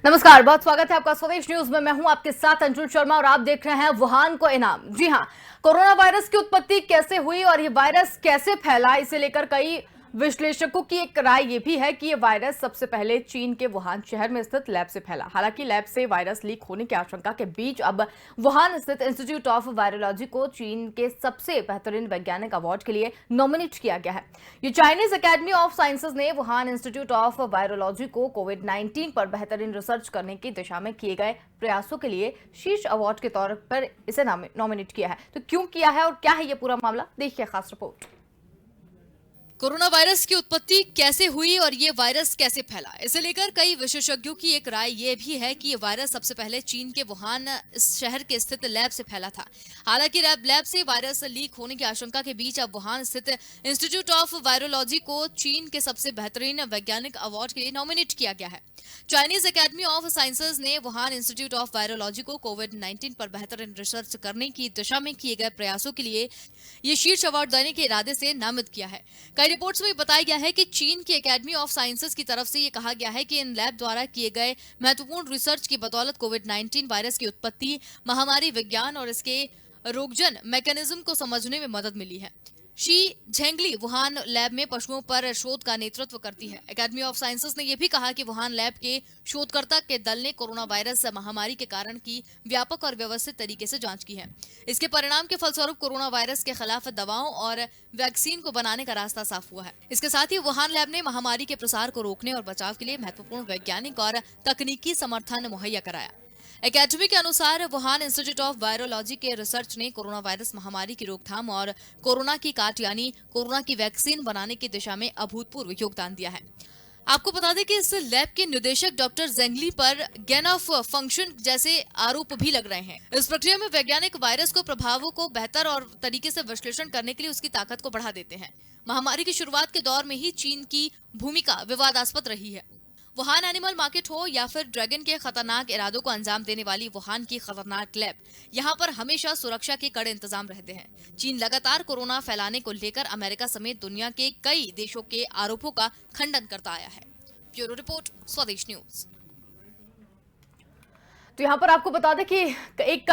नमस्कार, बहुत स्वागत है आपका स्वदेश न्यूज में। मैं हूं आपके साथ अंजुल शर्मा और आप देख रहे हैं वुहान को इनाम। जी हां, कोरोना वायरस की उत्पत्ति कैसे हुई और ये वायरस कैसे फैला, इसे लेकर कई विश्लेषकों की एक राय ये भी है कि ये वायरस सबसे पहले चीन के वुहान शहर में स्थित लैब से फैला। हालांकि लैब से वायरस लीक होने की आशंका के बीच अब वुहान स्थित इंस्टीट्यूट ऑफ वायरोलॉजी को चीन के सबसे बेहतरीन वैज्ञानिक अवार्ड के लिए नॉमिनेट किया गया है। ये चाइनीज एकेडमी ऑफ साइंसेज ने वुहान इंस्टीट्यूट ऑफ वायरोलॉजी को कोविड-19 पर बेहतरीन रिसर्च करने की दिशा में किए गए प्रयासों के लिए शीर्ष अवार्ड के तौर पर इसे नॉमिनेट किया है। तो क्यों किया है और क्या है ये पूरा मामला, देखिए खास रिपोर्ट। कोरोना वायरस की उत्पत्ति कैसे हुई और ये वायरस कैसे फैला, इसे लेकर कई विशेषज्ञों की एक राय ये भी है कि ये वायरस सबसे पहले चीन के वुहान शहर के स्थित लैब से फैला था। हालांकि लैब से वायरस लीक होने की आशंका के बीच अब वुहान स्थित इंस्टीट्यूट ऑफ वायरोलॉजी को चीन के सबसे बेहतरीन वैज्ञानिक अवार्ड के लिए नॉमिनेट किया गया है। चाइनीज एकेडमी ऑफ साइंसेज ने वुहान इंस्टीट्यूट ऑफ वायरोलॉजी को कोविड-19 पर बेहतरीन रिसर्च करने की दिशा में किए गए प्रयासों के लिए ये शीर्ष अवार्ड देने के इरादे से नामित किया है। कई रिपोर्ट्स में बताया गया है कि चीन की एकेडमी ऑफ साइंसेज की तरफ से ये कहा गया है कि इन लैब द्वारा किए गए महत्वपूर्ण रिसर्च की बदौलत कोविड-19 वायरस की उत्पत्ति, महामारी विज्ञान और इसके रोगजन मैकेनिज्म को समझने में मदद मिली है। शी झेंगली वुहान लैब में पशुओं पर शोध का नेतृत्व करती है। एकेडमी ऑफ साइंसेज ने यह भी कहा कि वुहान लैब के शोधकर्ता के दल ने कोरोना वायरस महामारी के कारण की व्यापक और व्यवस्थित तरीके से जांच की है। इसके परिणाम के फलस्वरूप कोरोना वायरस के खिलाफ दवाओं और वैक्सीन को बनाने का रास्ता साफ हुआ है। इसके साथ ही वुहान लैब ने महामारी के प्रसार को रोकने और बचाव के लिए महत्वपूर्ण वैज्ञानिक और तकनीकी समर्थन मुहैया कराया। एकेडमी के अनुसार वुहान इंस्टीट्यूट ऑफ वायरोलॉजी के रिसर्च ने कोरोना वायरस महामारी की रोकथाम और कोरोना की काट यानी कोरोना की वैक्सीन बनाने की दिशा में अभूतपूर्व योगदान दिया है। आपको बता दें कि इस लैब के निदेशक डॉक्टर जेंगली पर गेन ऑफ फंक्शन जैसे आरोप भी लग रहे हैं। इस प्रक्रिया में वैज्ञानिक वायरस को प्रभावों को बेहतर और तरीके से विश्लेषण करने के लिए उसकी ताकत को बढ़ा देते हैं। महामारी की शुरुआत के दौर में ही चीन की भूमिका विवादास्पद रही है। वुहान एनिमल मार्केट हो या फिर ड्रैगन के खतरनाक इरादों को अंजाम देने वाली वुहान की खतरनाक लैब, यहाँ पर हमेशा सुरक्षा के कड़े इंतजाम रहते हैं। चीन लगातार कोरोना फैलाने को लेकर अमेरिका समेत दुनिया के कई देशों के आरोपों का खंडन करता आया है। ब्यूरो रिपोर्ट, स्वदेश न्यूज। तो यहाँ पर आपको बता दें कि एक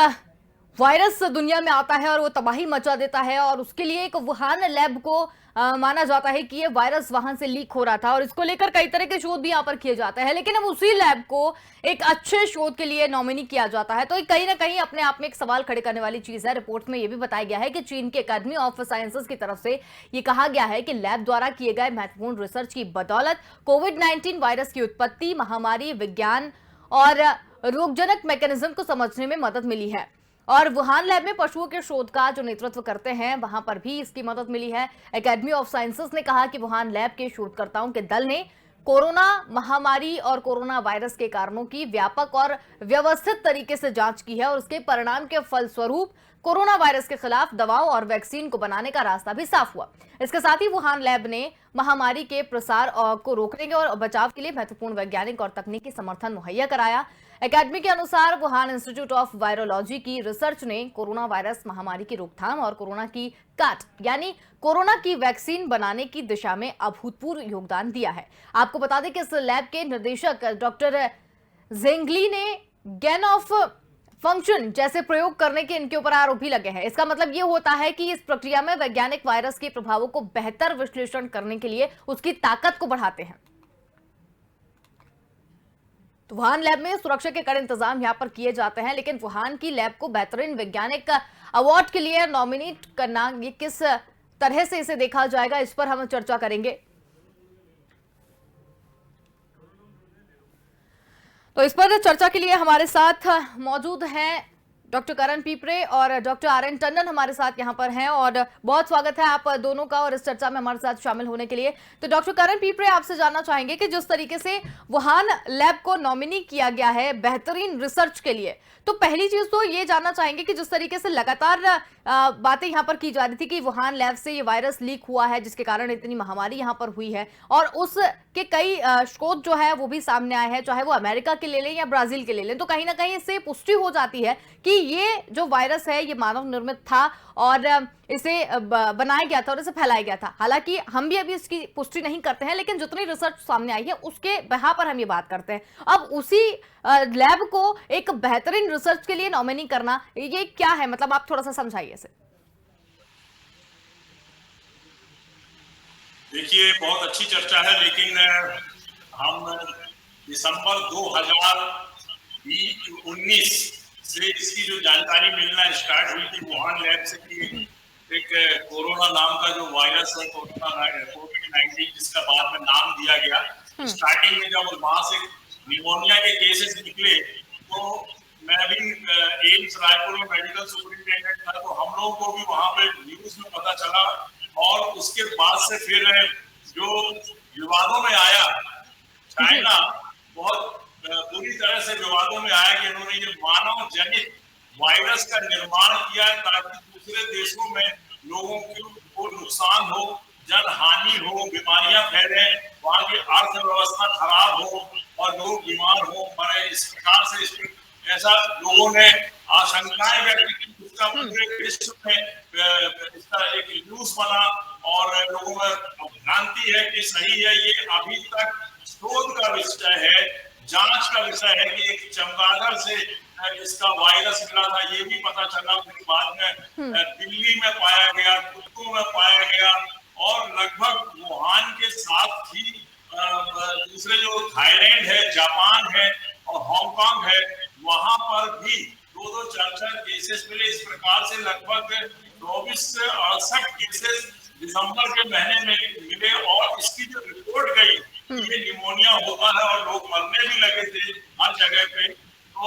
वायरस दुनिया में आता है और वो तबाही मचा देता है और उसके लिए एक वुहान लैब को माना जाता है कि ये वायरस वहां से लीक हो रहा था और इसको लेकर कई तरह के शोध भी यहाँ पर किए जाते हैं। लेकिन अब उसी लैब को एक अच्छे शोध के लिए नॉमिनी किया जाता है, तो ये कहीं ना कहीं अपने आप में एक सवाल खड़े करने वाली चीज है। रिपोर्ट में यह भी बताया गया है कि चीन के एकेडमी ऑफ साइंसेज की तरफ से ये कहा गया है कि लैब द्वारा किए गए महत्वपूर्ण रिसर्च की बदौलत कोविड-19 वायरस की उत्पत्ति, महामारी विज्ञान और रोगजनक मैकेनिज्म को समझने में मदद मिली है। और वुहान लैब में पशुओं के शोध का जो नेतृत्व करते हैं वहां पर भी इसकी मदद मिली है। एकेडमी ऑफ साइंसेज ने कहा कि वुहान लैब के शोधकर्ताओं के दल ने कोरोना महामारी और कोरोना वायरस के कारणों की व्यापक और व्यवस्थित तरीके से जांच की है और उसके परिणाम के फलस्वरूप कोरोना वायरस के खिलाफ दवाओं और वैक्सीन को बनाने का रास्ता भी साफ हुआ। इसके साथ ही वुहान लैब ने महामारी के प्रसार को रोकने और बचाव के लिए महत्वपूर्ण वैज्ञानिक और तकनीकी समर्थन मुहैया कराया। एकेडमी के अनुसार वुहान इंस्टीट्यूट ऑफ वायरोलॉजी की रिसर्च ने कोरोना वायरस महामारी की रोकथाम और कोरोना की काट यानी कोरोना की वैक्सीन बनाने की दिशा में अभूतपूर्व योगदान दिया है। आपको बता दें कि इस लैब के निदेशक डॉक्टर जेंगली ने गेन ऑफ फंक्शन जैसे प्रयोग करने के इनके ऊपर आरोप भी लगे हैं। इसका मतलब यह होता है कि इस प्रक्रिया में वैज्ञानिक वायरस के प्रभावों को बेहतर विश्लेषण करने के लिए उसकी ताकत को बढ़ाते हैं। तो वुहान लैब में सुरक्षा के कड़े इंतजाम यहां पर किए जाते हैं, लेकिन वुहान की लैब को बेहतरीन वैज्ञानिक अवार्ड के लिए नॉमिनेट करना, ये किस तरह से इसे देखा जाएगा, इस पर हम चर्चा करेंगे। तो इस पर चर्चा के लिए हमारे साथ मौजूद हैं डॉक्टर करण पीपरे और डॉक्टर आर.एन. टंडन हमारे साथ यहाँ पर हैं और बहुत स्वागत है आप दोनों का और इस चर्चा में हमारे साथ शामिल होने के लिए। तो डॉक्टर करण पीपरे, आपसे जानना चाहेंगे कि जिस तरीके से वुहान लैब को नॉमिनी किया गया है बेहतरीन रिसर्च के लिए, तो पहली चीज तो ये जानना चाहेंगे कि जिस तरीके से लगातार बातें यहाँ पर की जा रही थी कि वुहान लैब से ये वायरस लीक हुआ है जिसके कारण इतनी महामारी यहाँ पर हुई है और उसके कई शोध जो है वो भी सामने आए हैं, चाहे वो अमेरिका के ले लें या ब्राजील के ले लें, तो कहीं ना कहीं इससे पुष्टि हो जाती है कि ये जो वायरस है ये मानव निर्मित था और इसे बनाया गया था और इसे फैलाया गया था। हालांकि हम भी अभी इसकी पुष्टि नहीं करते हैं, लेकिन जितनी रिसर्च सामने आई है उसके बिहाफ पर हम ये बात करते हैं। अब उसी लैब को एक बेहतरीन रिसर्च के लिए नॉमिनी करना, ये क्या है? मतलब आप थोड़ा सा समझाइए इसे। देखिए, बहुत अच्छी चर्चा है, लेकिन हम दिसंबर 2019 से इसकी जो जानकारी मिलना स्टार्ट हुई थी वुहान लैब से कि एक कोरोना नाम का जो वायरस है, कोविड-19, जिसका बाद में नाम दिया गया। स्टार्टिंग में जब वहां से निमोनिया के केसेस निकले तो मैं भी एम्स रायपुर में मेडिकल सुपरिटेंडेंट था, तो हम लोगों को भी वहां पे न्यूज में पता चला और उसके बाद से फिर जो विवादों में आया, चाइना बहुत बुरी तरह से विवादों में आया कि इन्होंने ये मानव जनित वायरस का निर्माण किया है ताकि दूसरे देशों में लोगों को नुकसान हो, जन हानि हो, बीमारियां फैले, वहां की अर्थव्यवस्था खराब हो और लोग बीमार हो मरे। इस प्रकार से ऐसा लोगों ने आशंकाएं व्यक्त की। उसका पूरे विश्व में इसका एक न्यूज बना और लोगों में भ्रांति है कि सही है। ये अभी तक शोध का विषय है, जांच का विषय है कि एक चमगादड़ से इसका वायरस मिला था, ये भी पता चला। फिर बाद में दिल्ली में पाया गया, कुत्तों में पाया गया और लगभग वुहान के साथ ही दूसरे जो थाईलैंड है, जापान है और हांगकांग है, वहां पर भी 2-4 केसेस मिले। इस प्रकार से लगभग 24 से 68 केसेस दिसंबर के महीने में मिले और इसकी जो रिपोर्ट गई ये निमोनिया होता है और लोग मरने भी लगे थे हर जगह पे। तो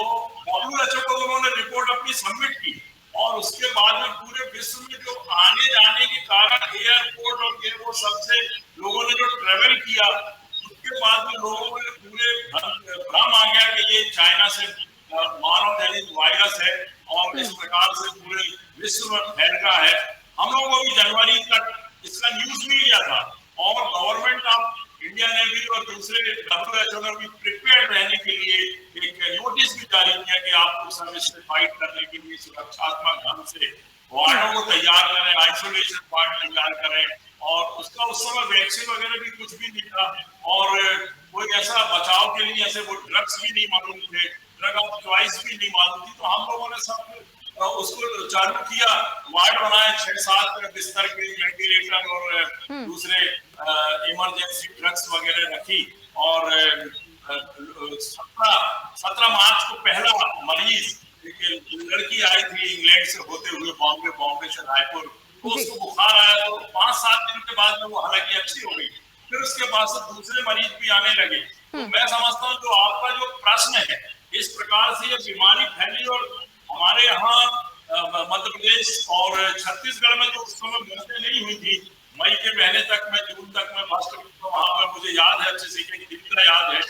WHO को उन्होंने रिपोर्ट अपनी सबमिट की और उसके बाद में पूरे विश्व में जो आने जाने के कारण एयरपोर्ट और ये वो सबसे लोगों ने जो ट्रेवल किया, उसके बाद में लोगों में पूरे भ्रम आ गया कि ये चाइना से मानव जनित वायरस है और इस प्रकार से पूरे विश्व में फैल रहा है। हम लोगों को भी जनवरी तक इसका न्यूज मिल गया था और गवर्नमेंट ऑफ इंडिया ने भी और दूसरे WHO ने भी प्रिपेयर्ड रहने के लिए एक नोटिस भी जारी किया कि आप लोग सब इससे फाइट करने के लिए सुरक्षात्मक ढंग से वार्डों को तैयार करें, आइसोलेशन वार्ड तैयार करें। और उसका उस समय वैक्सीन वगैरह भी कुछ भी नहीं था और कोई ऐसा बचाव के लिए ऐसे वो ड्रग्स भी नहीं मालूम थे, ड्रग ऑफ चॉइस भी नहीं मालूम थी। तो हम लोगों ने सब उसको चालू किया, वार्ड बनाए, 6-7 बिस्तर के वेंटिलेटर और दूसरे इमरजेंसी ड्रग्स वगैरह रखी और 17 मार्च को पहला मरीज, एक लड़की आई थी इंग्लैंड से होते हुए बॉम्बे से रायपुर, तो उसको बुखार आया। तो 5-7 दिन के बाद में वो हालांकि अच्छी हो गई। फिर उसके बाद से दूसरे मरीज भी आने लगे। तो मैं समझता हूँ जो आपका जो प्रश्न है, इस प्रकार से ये बीमारी फैली और हमारे यहाँ मध्य प्रदेश और छत्तीसगढ़ में तो उस समय मौतें नहीं हुई थी। मई के महीने तक में, जून तक में फर्स्ट वहां पर मुझे याद है अच्छे से, दिन का याद है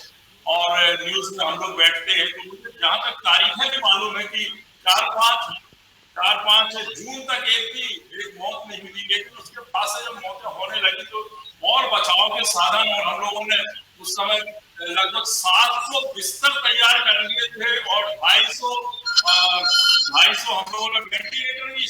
और न्यूज में हम लोग बैठते हैं। तो मुझे जहाँ तक तारीखें भी मालूम है कि 4-5 जून तक एक मौत नहीं हुई, लेकिन उसके बाद से जब मौतें होने लगी तो और बचाव के साधन और हम लोगों ने उस समय लगभग 700 बिस्तर तैयार कर लिए थे और 250 हम लोगों ने वेंटिलेटर भी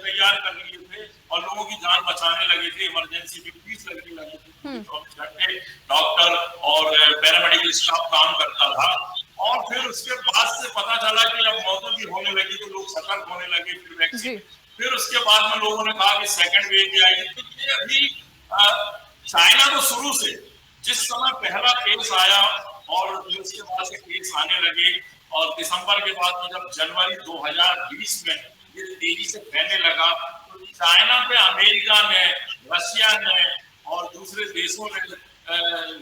तैयार कर लिए थे और लोगों की जान बचाने लगे थे। इमरजेंसी में 20 लगने लगी थी, 24 घंटे डॉक्टर और पैरामेडिकल स्टाफ काम करता था। और फिर उसके बाद से पता चला कि अब मौतें भी होने लगी तो लोग सतर्क होने लगे। फिर वैक्सीन, फिर उसके बाद में लोगों ने कहा कि सेकंड वेव भी आएगी। तो ये अभी चाइना तो शुरू से जिस समय पहला केस आया और उसके बाद से केस आने लगे और दिसंबर के बाद में जब जनवरी 2020 में ये तेजी से फैलने लगा तो चाइना पे अमेरिका ने, रशिया ने और दूसरे देशों ने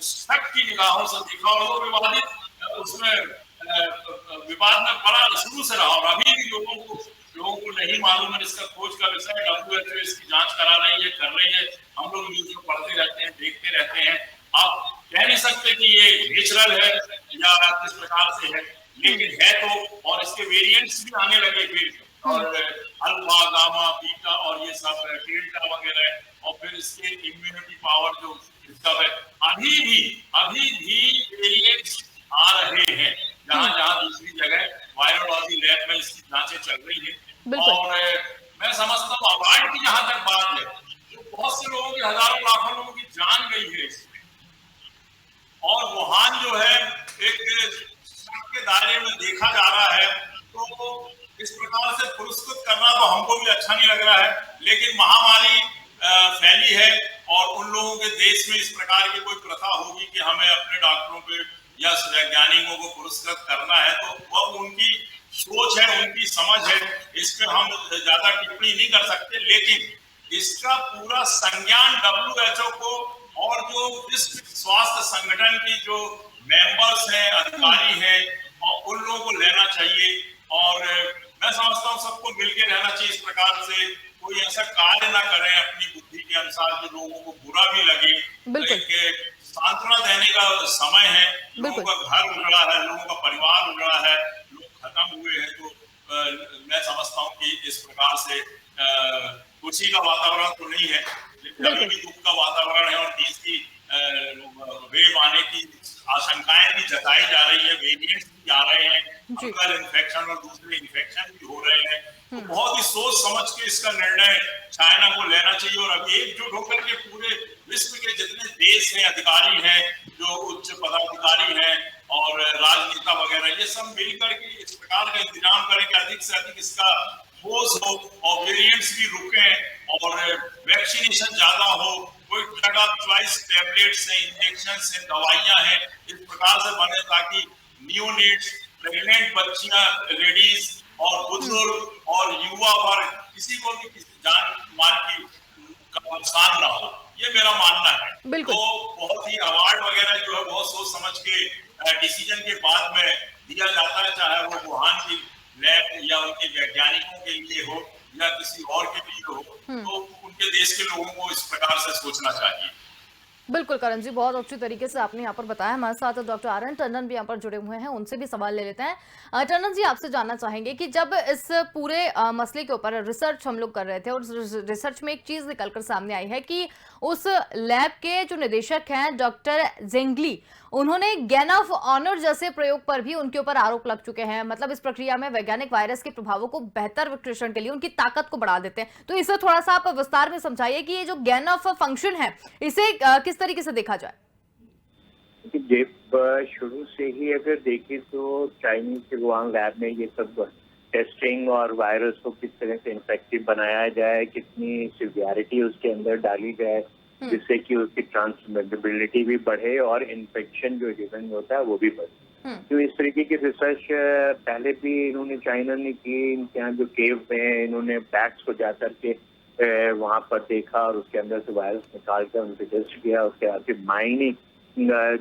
शक की निगाहों से देखा और वो विवादित उसमें विवाद में बड़ा शुरू से रहा और अभी भी लोगों को नहीं मालूम है इसका खोज का विषय। WHO इसकी जांच करा रही है, कर रही है। हम लोग न्यूज में पढ़ते रहते हैं, देखते रहते हैं। आप कह नहीं सकते कि ये नेचुरल है या किस प्रकार से है, लेकिन है तो। और इसके वेरिएंट्स भी आने लगे फिर और अल्फा, गामा, बीटा और ये सब डेल्टा वगैरह और फिर इसके इम्यूनिटी पावर जो इसका है अभी भी वेरिएंट्स आ रहे हैं। जहां दूसरी जगह वायरोलॉजी लैब में इसकी जांचें चल रही है। बिल्कुल। और मैं समझता हूँ अवार्ड की जहां तक बात है, तो बहुत से लोगों की, हजारों लाखों लोगों की जान गई है इसमें। और वुहान जो है एक शक के दायरे में देखा जा रहा है, तो इस प्रकार से पुरस्कृत करना तो हमको भी अच्छा नहीं लग रहा है। लेकिन महामारी फैली है और उन लोगों के देश में इस प्रकार की कोई प्रथा होगी कि हमें अपने डॉक्टरों पे या वैज्ञानिकों को पुरस्कृत करना है, तो वह उनकी सोच है, उनकी समझ है, इस पे हम ज्यादा टिप्पणी नहीं कर सकते। लेकिन इसका पूरा संज्ञान WHO को और जो विश्व स्वास्थ्य संगठन की जो मेंबर्स हैं, अधिकारी हैं, और उन लोगों को लेना चाहिए। और मैं समझता हूँ सबको मिलकर रहना चाहिए। इस प्रकार से कोई ऐसा कार्य ना करें अपनी बुद्धि के अनुसार जो लोगों को बुरा भी लगे। बिल्कुल। एक सांत्वना देने का समय है। लोगों का घर उजड़ा है, लोगों का परिवार उजड़ा है, लोग खत्म हुए हैं। तो मैं समझता हूँ कि इस प्रकार से खुशी का वातावरण तो नहीं है, लेकिन अभी भी दुख का वातावरण है। और तीसरी वेव आने की आशंकाएं भी जताई जा रही है, वेरिएंट्स भी आ रहे हैं, फंगल इन्फेक्शन और दूसरे इन्फेक्शन भी हो रहे हैं। तो बहुत ही सोच समझ के इसका निर्णय चाइना को लेना चाहिए। और अब एकजुट होकर के पूरे विश्व के जितने देश हैं, अधिकारी हैं, जो उच्च पदाधिकारी हैं और राजनेता वगैरह, ये सब मिलकर के इस प्रकार का इंतजाम करें कि अधिक से अधिक इसका ठोस हो और वेरिएंट्स भी रुके और वैक्सीनेशन ज्यादा हो। कोई ड्रग ऑफ चॉइस टैबलेट्स हैं, इंजेक्शंस हैं, दवाइयां हैं, इस प्रकार से बने ताकि नियोनेट्स, प्रेग्नेंट बच्चियां, लेडीज और बुजुर्ग और युवा वर्ग, किसी को भी किसी जान माल की नुकसान ना हो। ये मेरा मानना है। तो बहुत ही अवार्ड वगैरह जो है बहुत सोच समझ के डिसीजन के बाद में दिया जाता है, चाहे वो वुहान की लैब या उनके वैज्ञानिकों के लिए हो या किसी और के लिए हो। तो उनके देश के लोगों को इस प्रकार से सोचना चाहिए। बिल्कुल करण जी, बहुत अच्छी तरीके से आपने यहाँ पर बताया। हमारे साथ डॉक्टर आर.एन. टंडन भी यहाँ पर जुड़े हुए हैं, उनसे भी सवाल ले लेते हैं। टंडन जी, आपसे जानना चाहेंगे कि जब इस पूरे मसले के ऊपर रिसर्च हम लोग कर रहे थे और रिसर्च में एक चीज निकलकर सामने आई है कि उस लैब के जो निदेशक हैं डॉक्टर जेंगली, उन्होंने गैन ऑफ ऑनर जैसे प्रयोग पर भी उनके ऊपर आरोप लग चुके हैं। मतलब इस प्रक्रिया में वैज्ञानिक वायरस के प्रभावों को बेहतर विश्लेषण के लिए उनकी ताकत को बढ़ा देते हैं। तो इसे थोड़ा सा आप विस्तार में समझाइए कि ये जो गैन ऑफ फंक्शन है, इसे किस तरीके से देखा जाए। शुरू से ही अगर देखें तो चाइनीज के वुहान लैब में ये सब टेस्टिंग और वायरस को किस तरह से इन्फेक्टिव बनाया जाए, कितनी सिवियरिटी उसके अंदर डाली जाए जिससे कि उसकी ट्रांसमिटेबिलिटी भी बढ़े और इन्फेक्शन जो इवेंट होता है वो भी बढ़े। तो इस तरीके की रिसर्च पहले भी इन्होंने चाइना ने की। इनके यहाँ जो केव में इन्होंने बैग्स को जाकर के वहां पर देखा और उसके अंदर से वायरस निकाल कर उनसे टेस्ट किया। उसके बाद फिर माइनिंग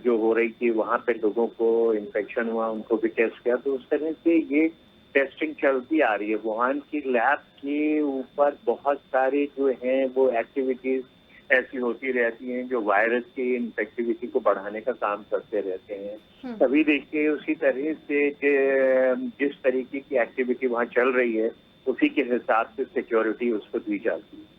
जो हो रही थी वहां पे लोगों को इन्फेक्शन हुआ, उनको भी टेस्ट किया। तो उस तरह से ये टेस्टिंग चलती आ रही है। वुहान की लैब के ऊपर बहुत सारे जो हैं वो एक्टिविटीज ऐसी होती रहती हैं जो वायरस की इन्फेक्टिविटी को बढ़ाने का काम करते रहते हैं। तभी देखिए उसी तरह से जिस तरीके की एक्टिविटी वहाँ चल रही है उसी के हिसाब से सिक्योरिटी उसको दी जाती है।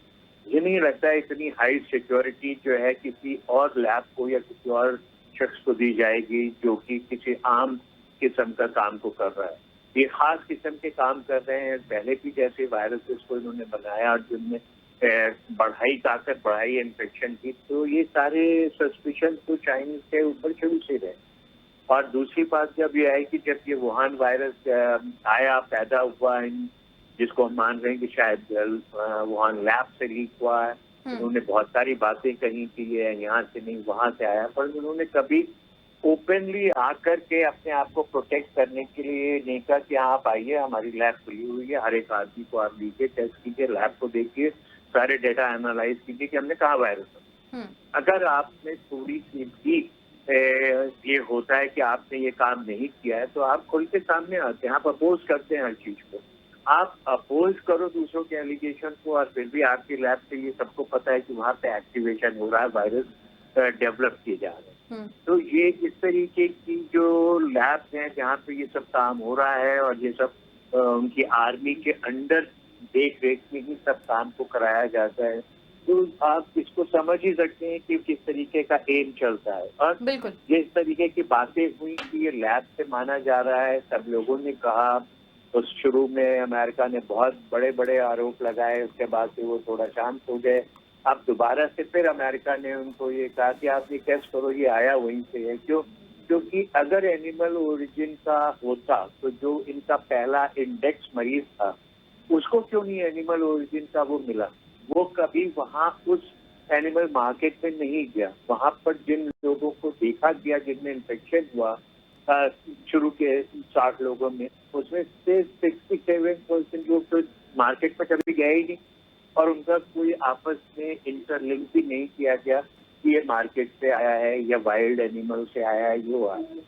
ये नहीं लगता है इतनी हाई सिक्योरिटी जो है किसी और लैब को या किसी और शख्स को दी जाएगी जो कि किसी आम किस्म का काम को कर रहा है। ये खास किस्म के काम कर रहे हैं। पहले भी जैसे वायरसेस को इन्होंने बनाया और जिनमें बढ़ाई ताकत, बढ़ाई इन्फेक्शन की, तो ये सारे सस्पिशन तो चाइनीज के ऊपर शुरू से रहे। और दूसरी बात जब ये आई कि जब ये वुहान वायरस आया, पैदा हुआ, जिसको हम मान रहे हैं कि शायद वुहान लैब से लीक हुआ है, उन्होंने बहुत सारी बातें कही कि ये यहाँ से नहीं वहां से आया, पर उन्होंने कभी ओपनली आकर के अपने आप को प्रोटेक्ट करने के लिए नहीं कहा कि आप आइए, हमारी लैब खुली हुई है, हर एक आदमी को आप लीजिए, टेस्ट कीजिए, लैब को देखिए, सारे डेटा एनालाइज कीजिए कि हमने कहा वायरस है। अगर आपने थोड़ी सी भी ये होता है कि आपने ये काम नहीं किया है तो आप खुल के सामने आते हैं, आप अपोज करते हैं हर चीज को। आप अपोज करो दूसरों के एलिगेशन को और फिर भी आपकी लैब से ये सबको पता है कि वहाँ पे एक्टिवेशन हो रहा है, वायरस डेवलप किए जा रहे हैं। तो ये इस तरीके की जो लैब्स हैं जहाँ पे ये सब काम हो रहा है और ये सब उनकी आर्मी के अंडर देख रेख में ही सब काम को कराया जाता है, तो आप इसको समझ ही सकते हैं कि किस तरीके का एम चलता है। और बिल्कुल। जिस तरीके की बातें हुई कि ये लैब से माना जा रहा है, सब लोगों ने कहा। उस शुरू में अमेरिका ने बहुत बड़े बड़े आरोप लगाए, उसके बाद से वो थोड़ा शांत हो गए। अब दोबारा से फिर अमेरिका ने उनको ये कहा कि आप ये टेस्ट करो, ये आया वहीं से है। क्योंकि अगर एनिमल ओरिजिन का होता तो जो इनका पहला इंडेक्स मरीज था उसको क्यों नहीं एनिमल ओरिजिन का वो मिला? वो कभी वहाँ उस एनिमल मार्केट में नहीं गया। वहाँ पर जिन लोगों को देखा गया जिनमें इन्फेक्शन हुआ शुरू के 60 लोगों में, उसमें से 67% लोग तो मार्केट में कभी गए ही नहीं और उनका कोई आपस में इंटरलिंक भी नहीं किया गया कि ये मार्केट से आया है या वाइल्ड एनिमल से आया है, ये हुआ है।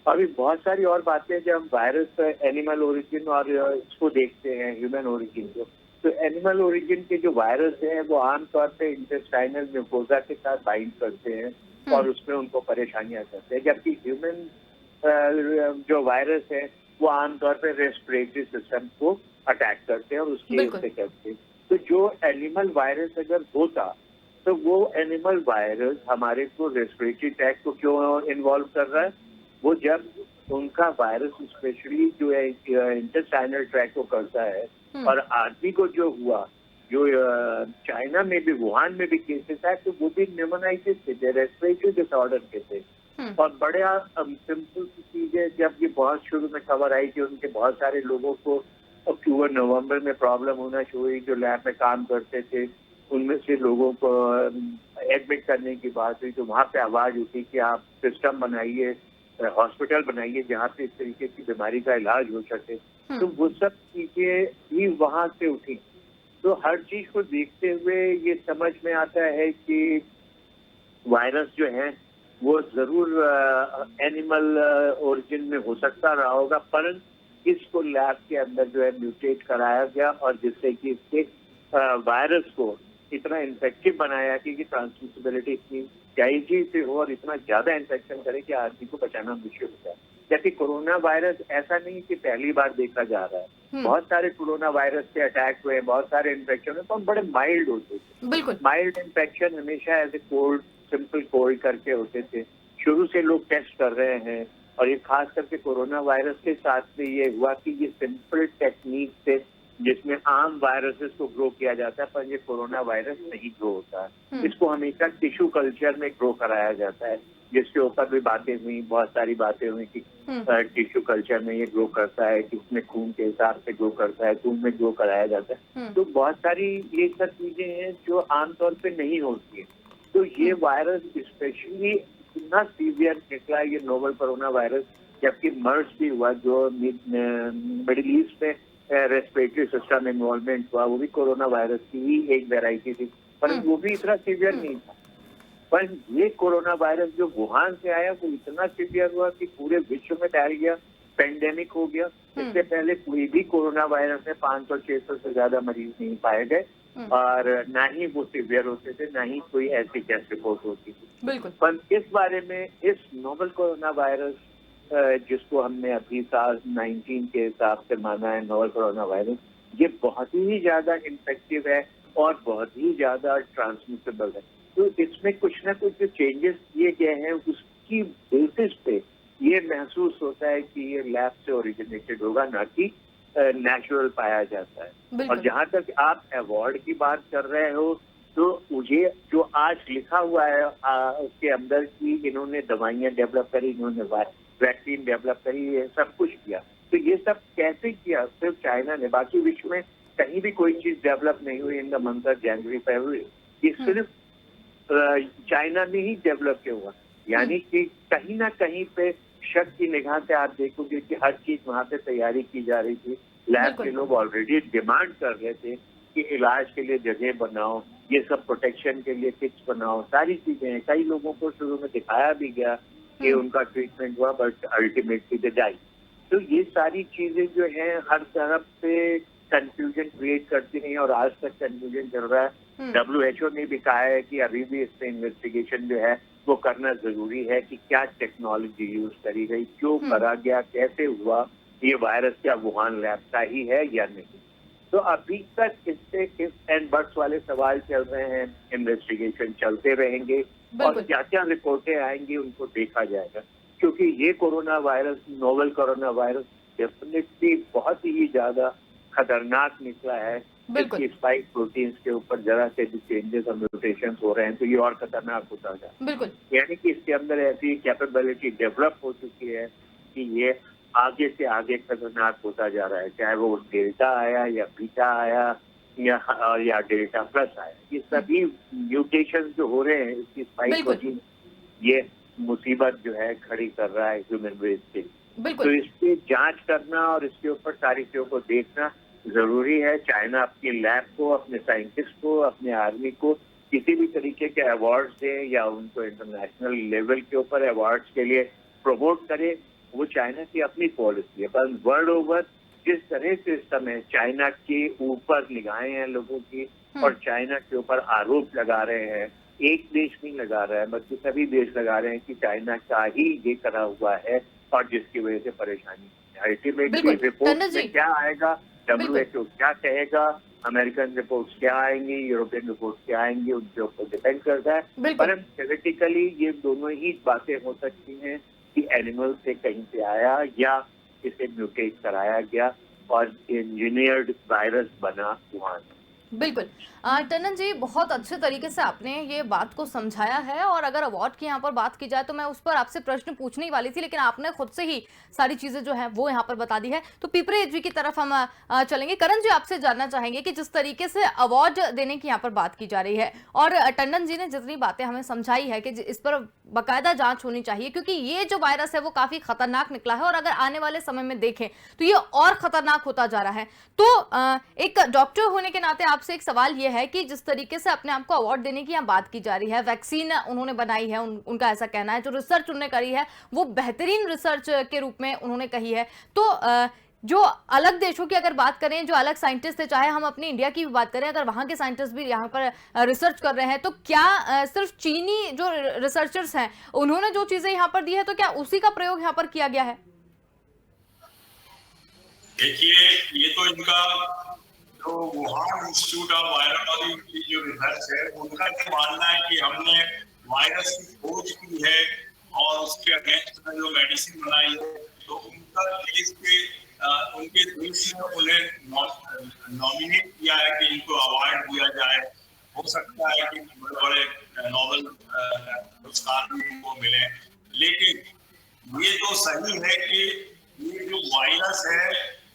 अभी बहुत सारी और बातें जब हम वायरस एनिमल ओरिजिन और इसको देखते हैं ह्यूमन ओरिजिन को, तो एनिमल ओरिजिन के जो वायरस हैं वो आमतौर पे इंटेस्टाइनल म्यूकोजा के साथ बाइंड करते हैं और उसमें उनको परेशानियां करते हैं, जबकि ह्यूमन जो वायरस है वो आमतौर पे रेस्पिरेटरी सिस्टम को अटैक करते हैं और उसकी वजह से करते हैं। तो जो एनिमल वायरस अगर होता तो वो एनिमल वायरस हमारे को रेस्पिरेटरी ट्रैक्ट को क्यों इन्वॉल्व कर रहा है? वो जब उनका वायरस स्पेशली जो है इंटेस्टाइनल ट्रैक्ट को करता है और आदमी को जो हुआ, जो चाइना में भी वुहान में भी केसेस आए, तो वो भी न्यूमोनाइटिस थे, रेस्पिरेटरी डिसऑर्डर के थे। और बड़े सिंपल सी चीज है, जब ये बहुत शुरू में खबर आई कि उनके बहुत सारे लोगों को अक्टूबर नवंबर में प्रॉब्लम होना शुरू हुई, जो लैब में काम करते थे उनमें से लोगों को एडमिट करने की बात हुई, तो वहाँ पे आवाज उठी कि आप सिस्टम बनाइए, हॉस्पिटल बनाइए जहाँ पे इस तरीके की बीमारी का इलाज हो सके। तो वो सब चीजें भी वहाँ से उठी। तो हर चीज को देखते हुए ये समझ में आता है कि वायरस जो है वो जरूर एनिमल ओरिजिन में हो सकता रहा होगा, परंतु इसको लैब के अंदर जो है म्यूटेट कराया गया और जिससे कि इसके वायरस को इतना इन्फेक्टिव बनाया कि ट्रांसमिसिबिलिटी इतनी तेजी से हो और इतना ज्यादा इन्फेक्शन करे कि आदमी को बचाना मुश्किल होता है। जबकि कोरोना वायरस ऐसा नहीं कि पहली बार देखा जा रहा है, बहुत सारे कोरोना वायरस से अटैक हुए, बहुत सारे इन्फेक्शन हुए, तो बड़े माइल्ड होते थे। बिल्कुल। माइल्ड इन्फेक्शन हमेशा as a cold, simple cold करके होते थे। शुरू से लोग टेस्ट कर रहे हैं और ये खास करके कोरोना वायरस के साथ में ये हुआ कि ये सिंपल टेक्निक से जिसमें आम वायरसेस को ग्रो किया जाता है, पर ये कोरोना वायरस नहीं ग्रो होता है। इसको हमेशा टिश्यू कल्चर में ग्रो कराया जाता है, जिसके ऊपर भी बातें हुई, बहुत सारी बातें हुई कि टिश्यू कल्चर में ये ग्रो करता है, कि उसमें खून के हिसाब से ग्रो करता है, खून में ग्रो कराया जाता है। तो बहुत सारी ये सब चीजें हैं जो आमतौर पे नहीं होती है। तो ये वायरस स्पेशली इतना सीवियर निकला, ये नोवल कोरोना वायरस, जबकि मर्स भी हुआ जो मिडिल ईस्ट में रेस्पिरेटरी सिस्टम इन्वॉल्वमेंट हुआ, वो भी कोरोना वायरस की ही एक वेराइटी थी, पर वो भी इतना सीवियर नहीं था। पर ये कोरोना वायरस जो वुहान से आया वो इतना सीवियर हुआ कि पूरे विश्व में फैल गया, पेंडेमिक हो गया। इससे पहले कोई भी कोरोना वायरस में 500-600 से ज्यादा मरीज नहीं पाए गए और ना ही वो सीवियर होते थे, ना ही कोई ऐसी टेस्ट रिपोर्ट होती थी। बिल्कुल। पर इस बारे में इस नोवल कोरोना वायरस जिसको हमने अभी साल 19 के हिसाब से माना है नोवल कोरोना वायरस, ये बहुत ही ज्यादा इन्फेक्टिव है और बहुत ही ज्यादा ट्रांसमिसेबल है। तो इसमें कुछ ना कुछ जो चेंजेस किए गए हैं उसकी बेसिस पे ये महसूस होता है कि ये लैब से ओरिजिनेटेड होगा, ना कि नेचुरल पाया जाता है। और जहाँ तक आप अवार्ड की बात कर रहे हो, तो मुझे जो आज लिखा हुआ है उसके अंदर कि इन्होंने दवाइयाँ डेवलप करी, इन्होंने वैक्सीन डेवलप करी, ये सब कुछ किया, तो ये सब कैसे किया? सिर्फ चाइना ने, बाकी विश्व में कहीं भी कोई चीज डेवलप नहीं हुई in the month of January February. ये सिर्फ चाइना में ही डेवलप किया हुआ, यानी कि कहीं ना कहीं पे शक की निगाह से आप देखोगे कि हर चीज वहाँ पे तैयारी की जा रही थी। लैब के लोग ऑलरेडी डिमांड कर रहे थे कि इलाज के लिए जगह बनाओ, ये सब प्रोटेक्शन के लिए किट्स बनाओ, सारी चीजें हैं। कई लोगों को शुरू में दिखाया भी गया कि उनका ट्रीटमेंट हुआ, बट अल्टीमेटली दे डाई। तो ये सारी चीजें जो हैं हर तरफ से कंफ्यूजन क्रिएट करती रही और आज तक कंफ्यूजन चल रहा है। WHO ने भी कहा है कि अभी भी इस पे इन्वेस्टिगेशन जो है वो करना जरूरी है कि क्या टेक्नोलॉजी यूज करी गई, क्यों करा गया, कैसे हुआ, ये वायरस क्या वुहान लैब का ही है या नहीं। तो अभी तक इससे इफ एंड बट्स वाले सवाल चल रहे हैं, इन्वेस्टिगेशन चलते रहेंगे और बिल्कुल। क्या क्या रिपोर्टें आएंगी उनको देखा जाएगा, क्योंकि ये corona virus, novel corona virus definitely बहुत ही ज्यादा खतरनाक निकला है। बिल्कुल। इसकी स्पाइक प्रोटीन्स के ऊपर जरा से भी चेंजेस और म्यूटेशंस हो रहे हैं तो ये और खतरनाक होता जा रहा बिल्कुल। है। यानी कि इसके अंदर ऐसी कैपेबिलिटी डेवलप हो चुकी है कि ये आगे से आगे खतरनाक होता जा रहा है, चाहे वो डेल्टा आया या बीटा आया या डेल्टा प्लस आया। ये सभी म्यूटेशन जो हो रहे हैं इसकी स्पाइक बिल्कुल। प्रोटीन, ये मुसीबत जो है खड़ी कर रहा है ह्यूमन रेस के। तो बिल्कुल। इसकी जांच करना और इसके ऊपर सारी चीजों को देखना जरूरी है। चाइना अपनी लैब को, अपने साइंटिस्ट को, अपने आर्मी को किसी भी तरीके के अवार्ड्स दे या उनको इंटरनेशनल लेवल के ऊपर अवार्ड्स के लिए प्रमोट करे, वो चाइना की अपनी पॉलिसी है। पर वर्ल्ड ओवर जिस तरह से इस समय चाइना के ऊपर निगाहें हैं लोगों की और चाइना के ऊपर आरोप लगा रहे हैं, एक देश नहीं लगा रहा है बल्कि सभी देश लगा रहे हैं कि चाइना का ही ये करा हुआ है और जिसकी वजह से परेशानी है। अल्टीमेटली बिल्कुल। रिपोर्ट टंडन जी। में क्या आएगा, बिल्कुल। WHO क्या कहेगा, अमेरिकन रिपोर्ट्स क्या आएंगी, यूरोपियन रिपोर्ट्स क्या आएंगी, उनके ऊपर डिपेंड करता है। बिल्कुल। पर थ्योरेटिकली ये दोनों ही बातें हो सकती हैं कि एनिमल से कहीं से आया या इसे म्यूटेट कराया गया और इंजीनियर्ड वायरस बना वहां। बिल्कुल। टंडन जी, बहुत अच्छे तरीके से आपने ये बात को समझाया है और अगर अवार्ड की यहाँ पर बात की जाए तो मैं उस पर आपसे प्रश्न पूछने ही वाली थी, लेकिन आपने खुद से ही सारी चीजें जो है वो यहाँ पर बता दी है। तो पिपरे जी की तरफ हम चलेंगे। करण जी, आपसे जानना चाहेंगे कि जिस तरीके से अवार्ड देने की यहाँ पर बात की जा रही है और टंडन जी ने जितनी बातें हमें समझाई है कि इस पर बाकायदा जांच होनी चाहिए, क्योंकि ये जो वायरस है वो काफी खतरनाक निकला है और अगर आने वाले समय में देखें तो ये और खतरनाक होता जा रहा है। तो एक डॉक्टर होने के नाते आपसे एक सवाल ये है कि जिस तरीके से अपने आप को अवार्ड देने की यहाँ बात की जा रही है, वैक्सीन उन्होंने बनाई है, उनका ऐसा कहना है, जो रिसर्च उन्होंने करी है वो बेहतरीन रिसर्च के रूप में उन्होंने कही है। तो जो अलग देशों की अगर बात करें, जो अलग साइंटिस्ट थे, चाहे हम अपनी इंडिया की भी बात करें, अगर वहां के साइंटिस्ट भी यहाँ पर रिसर्च कर रहे हैं तो क्या सिर्फ चीनी जो रिसर्चर्स हैं उन्होंने जो चीजें यहाँ पर दी है तो क्या उसी का प्रयोग यहाँ पर किया गया है? देखिए, ये तो इनका जो वुहान इंस्टीट्यूट ऑफ वायरोलॉजी की जो रिसर्च है उनका ये मानना है कि हमने वायरस की खोज की है और उसके अगेंस्ट में जो मेडिसिन बनाई है, तो उनका देश के उनके देश ने उन्हें नॉमिनेट किया है कि इनको अवार्ड दिया जाए। हो सकता है कि बड़े बड़े नोबेल पुरस्कार भी इनको मिले, लेकिन ये तो सही है कि ये जो वायरस है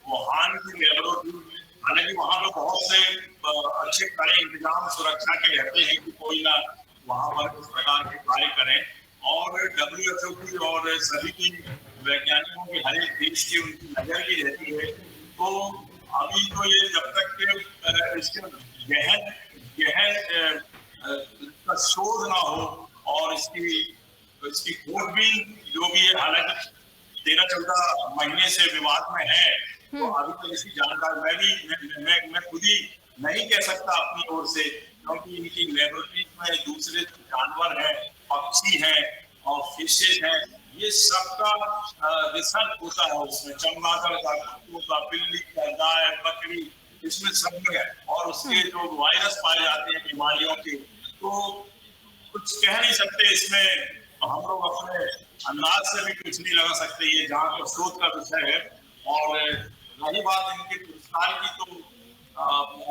वुहान की लेबोरेटरी, हालांकि वहां पर बहुत से अच्छे कड़े इंतजाम सुरक्षा के रहते हैं कि कोई ना वहां पर इस प्रकार के कार्य करें, और WHO की और सभी की वैज्ञानिकों की हर एक देश की उनकी नजर भी रहती है। तो अभी तो ये जब तक के इसके गहन इसका शोध ना हो और इसकी खोज भी जो भी है, हालांकि 13-14 महीने से विवाद में है, तो अभी तक इसकी जानकारी मैं खुद ही नहीं कह सकता अपनी ओर से, क्योंकि इनकी लेबोरेटरी में दूसरे जानवर हैं, पक्षी हैं और फिशेज हैं, ये सबका रिसर्च होता है। उसमें चमगादड़ का, कुत्तों का, बिल्ली का, गाय, बकरी, इसमें सब में है, और उसके जो वायरस पाए जाते हैं बीमारियों के, तो कुछ कह नहीं सकते इसमें। हम लोग अपने अंदाज से भी कुछ नहीं लगा सकते, ये जहाँ पर शोध का विषय है। और रही बात इनके पुरस्कार की, तो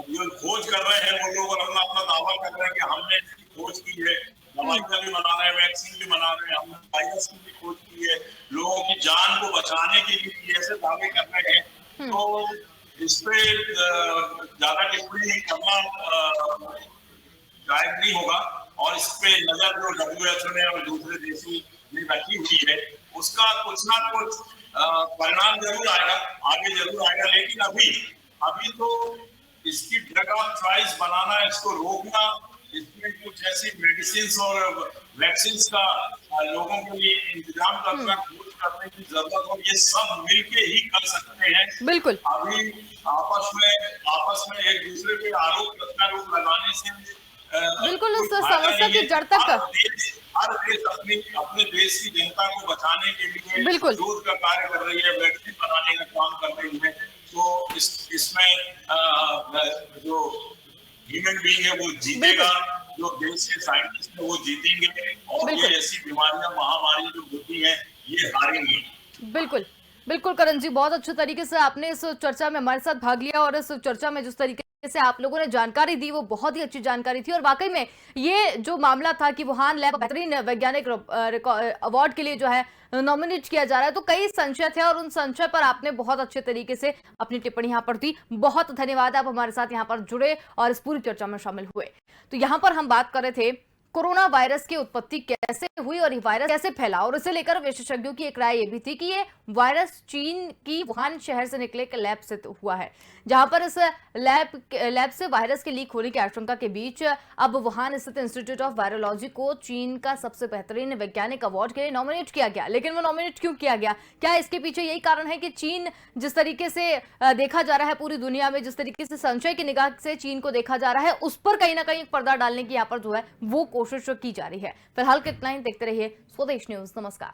जो खोज कर रहे हैं वो लोग अपना अपना दावा कर रहे हैं कि हमने इसकी खोज की है, दवाइयां भी बना रहे हैं, वैक्सीन भी बना रहे हैं, हमने वायरस की भी खोज की है, लोगों की जान को बचाने के लिए ऐसे दावे कर रहे हैं। तो इस पे ज्यादा टिप्पणी करना जायज नहीं होगा, और इस पे नजर जो WHO ने और दूसरे देशों ने रखी हुई है उसका कुछ ना कुछ परिणाम जरूर आएगा, आगे जरूर आएगा। लेकिन अभी तो इसकी ड्रग ऑफ चॉइस बनाना, इसको रोकना, इसमें कुछ ऐसी मेडिसिन और वैक्सीन का लोगों के लिए इंतजाम करना, खोज करने की जरूरत हो, ये सब मिलके ही कर सकते हैं। बिल्कुल। अभी आपस में एक दूसरे पे आरोप प्रत्यारोप लगाने से बिल्कुल उस समस्या की जड़ तक हर देश अपने देश की जनता को बचाने के लिए बिल्कुल शोध का कार्य कर रही है, वैक्सीन बनाने का काम कर रही है। तो इसमें ह्यूमन बीइंग है वो जीतेगा, जो देश के साइंटिस्ट है वो जीतेंगे, और ये ऐसी बीमारियां महामारी जो होती है ये हारेंगी। बिल्कुल बिल्कुल करण जी, बहुत अच्छे तरीके से आपने इस चर्चा में हमारे साथ भाग लिया और इस चर्चा में जिस तरीके से आप लोगों ने जानकारी दी वो बहुत ही अच्छी जानकारी थी। और वाकई में ये जो मामला था कि वुहान लैब बेहतरीन वैज्ञानिक अवार्ड के लिए जो है नॉमिनेट किया जा रहा है, तो कई संशय थे और उन संशय पर आपने बहुत अच्छे तरीके से अपनी टिप्पणी यहाँ पर दी। बहुत धन्यवाद, आप हमारे साथ यहाँ पर जुड़े और इस पूरी चर्चा में शामिल हुए। तो यहाँ पर हम बात कर रहे थे कोरोना वायरस की उत्पत्ति कैसे हुई और ये वायरस कैसे फैला, और इसे लेकर विशेषज्ञों की एक राय ये भी थी कि ये वायरस चीन की वुहान शहर से निकले एक लैब से हुआ है, जहां पर इस लैब से वायरस के लीक होने की आशंका के बीच अब वुहान स्थित इंस्टीट्यूट ऑफ वायरोलॉजी को चीन का सबसे बेहतरीन वैज्ञानिक अवार्ड के लिए नॉमिनेट किया गया। लेकिन वो नॉमिनेट क्यों किया गया, क्या इसके पीछे यही कारण है कि चीन जिस तरीके से देखा जा रहा है पूरी दुनिया में, जिस तरीके से संशय की निगाह से चीन को देखा जा रहा है, उस पर कहीं ना कहीं पर्दा डालने की यहाँ पर जो है वो कोशिश की जा रही है। फिलहाल कितना ही देखते रहिए स्वदेश न्यूज। नमस्कार।